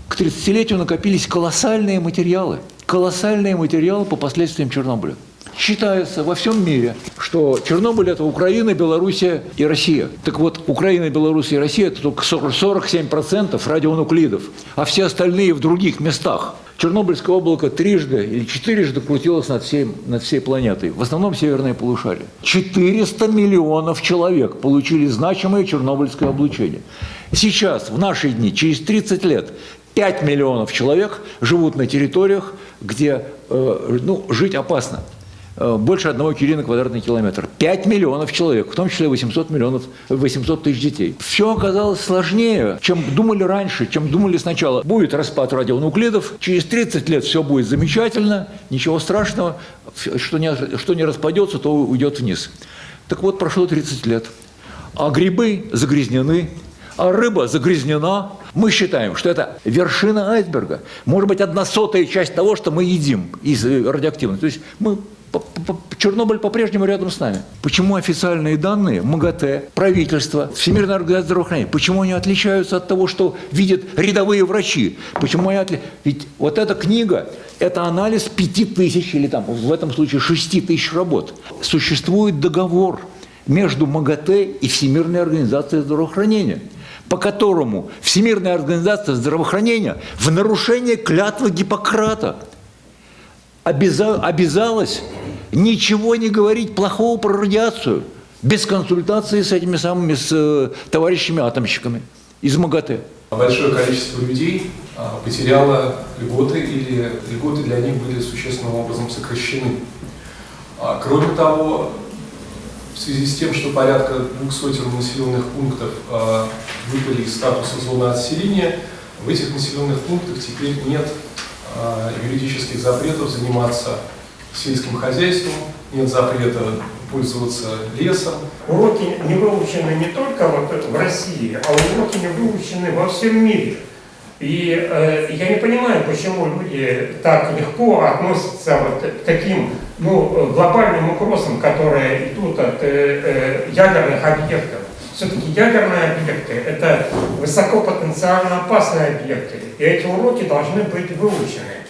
К 30-летию накопились колоссальные материалы по последствиям Чернобыля. Считается во всем мире, что Чернобыль – это Украина, Белоруссия и Россия. Так вот, Украина, Белоруссия и Россия – это только 47% радионуклидов, а все остальные в других местах. Чернобыльское облако 3 или 4 крутилось над всей планетой, в основном северное полушарие. 400 миллионов человек получили значимое чернобыльское облучение. Сейчас, в наши дни, через 30 лет, 5 миллионов человек живут на территориях, где жить опасно. Больше 1 кюри на квадратный километр. 5 миллионов человек, в том числе 800 тысяч детей. Все оказалось сложнее, чем думали раньше, чем думали сначала. Будет распад радионуклидов, через 30 лет все будет замечательно, ничего страшного, что не распадется, то уйдет вниз. Так вот, прошло 30 лет, а грибы загрязнены, а рыба загрязнена. Мы считаем, что это вершина айсберга. Может быть, 1/100 часть того, что мы едим из радиоактивности. То есть Чернобыль по-прежнему рядом с нами. Почему официальные данные МАГАТЭ, правительство, Всемирная организация здравоохранения, почему они отличаются от того, что видят рядовые врачи? Почему они Ведь вот эта книга – это анализ 5000 или там, в этом случае 6000 работ. Существует договор между МАГАТЭ и Всемирной организацией здравоохранения, по которому Всемирная организация здравоохранения в нарушение клятвы Гиппократа обязалась ничего не говорить плохого про радиацию без консультации с этими самыми товарищами-атомщиками из МАГАТЭ. Большое количество людей потеряло льготы, или льготы для них были существенным образом сокращены. Кроме того, в связи с тем, что порядка 200 населенных пунктов выпали из статуса зоны отселения, в этих населенных пунктах теперь нет юридических запретов заниматься сельским хозяйством, нет запрета пользоваться лесом. Уроки не выучены не только в России, а уроки не выучены во всем мире. И я не понимаю, почему люди так легко относятся к таким глобальным угрозам, которые идут от ядерных объектов. Все-таки ядерные объекты – это высокопотенциально опасные объекты, и эти уроки должны быть выучены.